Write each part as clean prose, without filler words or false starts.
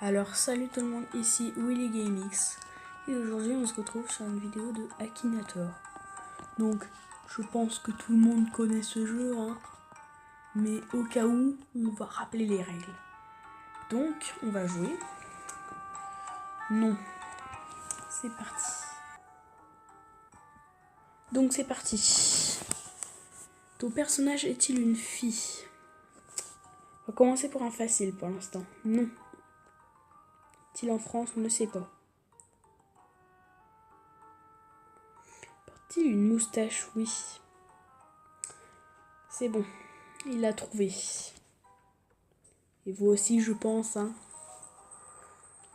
Alors salut tout le monde, ici Willy GameX et aujourd'hui on se retrouve sur une vidéo de Akinator. Donc je pense que tout le monde connaît ce jeu, hein, mais au cas où on va rappeler les règles. Donc on va jouer. Non, c'est parti. Donc c'est parti. Ton personnage est-il une fille? On va commencer pour un facile pour l'instant. Non. Est-il en France? On ne sait pas. Porte-t-il une moustache? Oui. C'est bon. Il l'a trouvé. Et vous aussi, je pense, hein.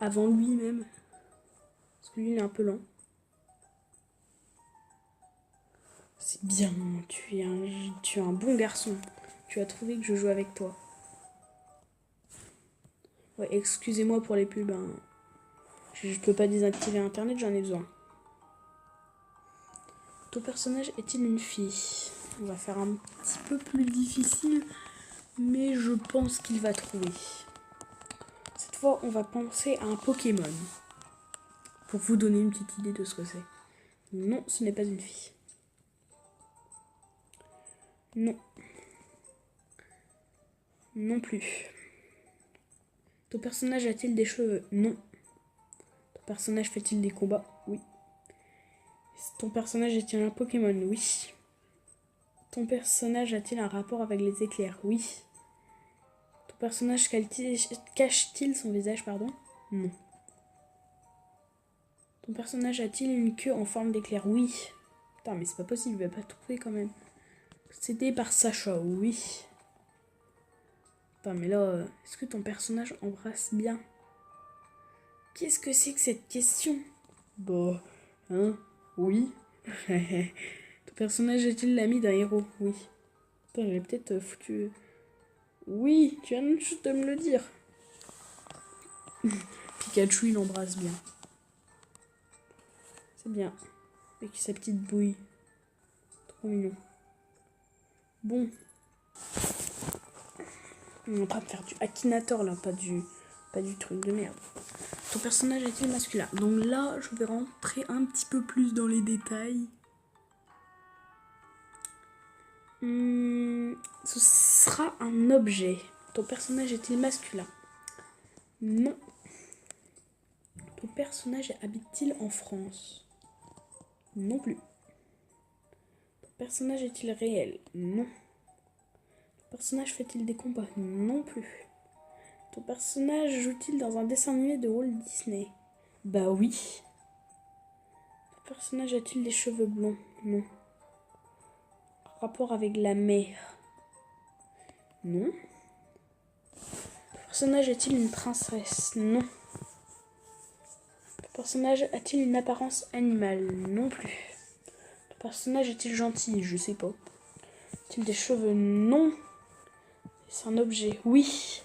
Avant lui même. Parce que lui, il est un peu lent. C'est bien. Tu es un bon garçon. Tu as trouvé que je joue avec toi. Ouais, excusez-moi pour les pubs, hein. Je peux pas désactiver Internet, j'en ai besoin. Ton personnage est-il une fille? On va faire un petit peu plus difficile, mais je pense qu'il va trouver. Cette fois, on va penser à un Pokémon. Pour vous donner une petite idée de ce que c'est. Non, ce n'est pas une fille. Non. Non plus. Ton personnage a-t-il des cheveux? Non. Ton personnage fait-il des combats? Oui. Ton personnage est-il un Pokémon? Oui. Ton personnage a-t-il un rapport avec les éclairs? Oui. Ton personnage cache-t-il son visage? Pardon? Non. Ton personnage a-t-il une queue en forme d'éclair? Oui. Putain, mais c'est pas possible, il va pas trouver quand même. C'était par Sacha, oui. Putain, mais là, est-ce que ton personnage embrasse bien? Qu'est-ce que c'est que cette question? Bah, hein? Oui. Ton personnage est-il l'ami d'un héros? Oui. Attends, j'avais peut-être foutu... Oui, tu viens juste de me le dire. Pikachu, il embrasse bien. C'est bien. Avec sa petite bouille. Trop mignon. Bon. On est en train de faire du Akinator, là, pas du truc de merde. Ton personnage est-il masculin? Donc là, je vais rentrer un petit peu plus dans les détails. Ce sera un objet. Ton personnage est-il masculin? Non. Ton personnage habite-t-il en France? Non plus. Ton personnage est-il réel? Non. Ton personnage fait-il des combats? Non plus. Ton personnage joue-t-il dans un dessin animé de Walt Disney? Bah oui. Ton personnage a-t-il des cheveux blonds? Non. Rapport avec la mer? Non. Ton personnage est-il une princesse? Non. Ton personnage a-t-il une apparence animale? Non plus. Ton personnage est-il gentil? Je sais pas. A-t-il des cheveux? Non. C'est un objet? Oui.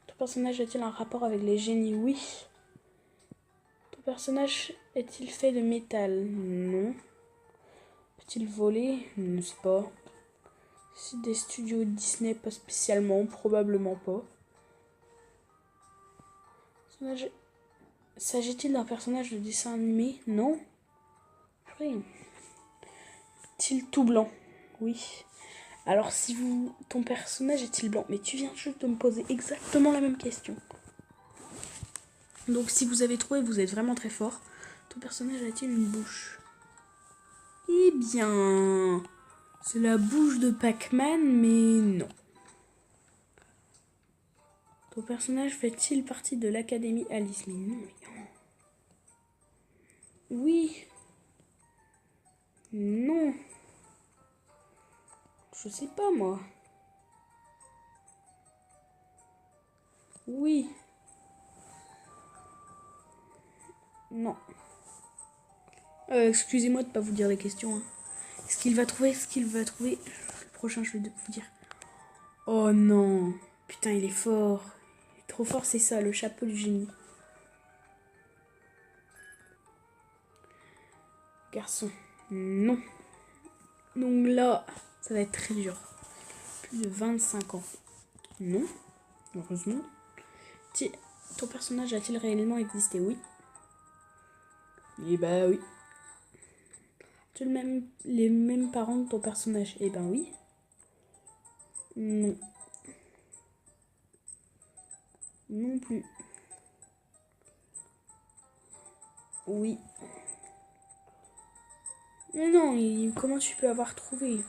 Ton personnage a-t-il un rapport avec les génies? Oui. Ton personnage est-il fait de métal? Non. Peut-il voler? Je ne sais pas. C'est des studios Disney, pas spécialement, probablement pas. S'agit-il d'un personnage de dessin animé? Non. Oui. Est-il tout blanc? Oui. Alors si ton personnage est-il blanc? Mais tu viens juste de me poser exactement la même question. Donc si vous avez trouvé, vous êtes vraiment très fort. Ton personnage a-t-il une bouche? Eh bien, c'est la bouche de Pac-Man, mais non. Ton personnage fait-il partie de l'Académie Alice? Mais non. Oui. Non. Je sais pas moi. Oui. Non. Excusez-moi de pas vous dire les questions, hein. Est-ce qu'il va trouver? Le prochain, je vais vous dire. Oh non. Putain, il est fort. Il est trop fort, c'est ça, le chapeau du génie. Garçon. Non. Donc là, ça va être très dur. Plus de 25 ans. Non. Heureusement. Ton personnage a-t-il réellement existé? Oui. Eh bah oui. As-tu les mêmes parents que ton personnage? Eh ben oui. Non. Non plus. Oui. Mais non, comment tu peux avoir trouvé?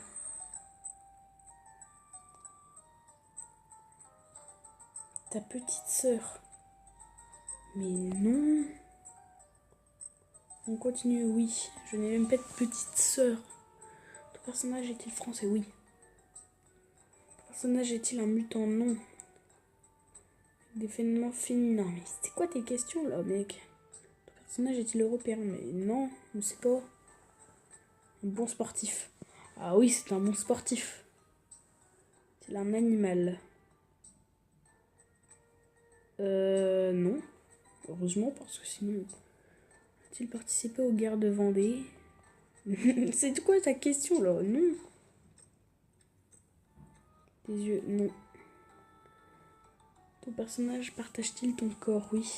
Ta petite sœur. Mais non. On continue, oui. Je n'ai même pas de petite sœur. Ton personnage est-il français? Oui. Ton personnage est-il un mutant? Non. Des phénomènes féminins. Mais c'est quoi tes questions là, mec? Ton personnage est-il européen? Mais non, je ne sais pas. Un bon sportif. Ah oui, c'est un bon sportif. C'est un animal. Non. Heureusement, parce que sinon... A-t-il participé aux guerres de Vendée? C'est quoi ta question là? Non. Tes yeux, non. Ton personnage partage-t-il ton corps? Oui.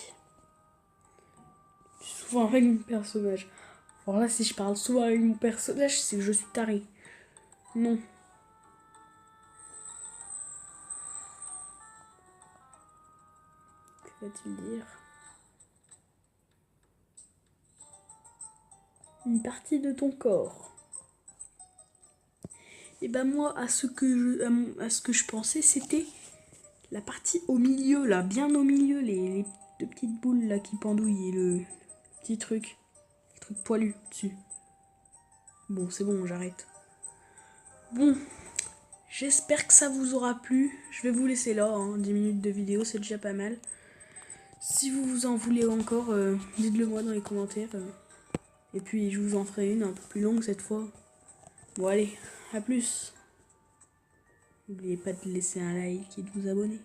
Je suis souvent avec mon personnage. Alors là, si je parle souvent avec mon personnage, c'est que je suis taré. Non. Que va-t-il dire? Une partie de ton corps. Et ben moi, à ce que je pensais, c'était la partie au milieu, là, bien au milieu, les deux petites boules là qui pendouillent et le petit truc, le truc poilu dessus. Bon, c'est bon, j'arrête. Bon, j'espère que ça vous aura plu. Je vais vous laisser là, 10 minutes de vidéo, c'est déjà pas mal. Si vous en voulez encore, dites-le moi dans les commentaires. Et puis je vous en ferai une un peu plus longue cette fois. Bon allez, à plus. N'oubliez pas de laisser un like et de vous abonner.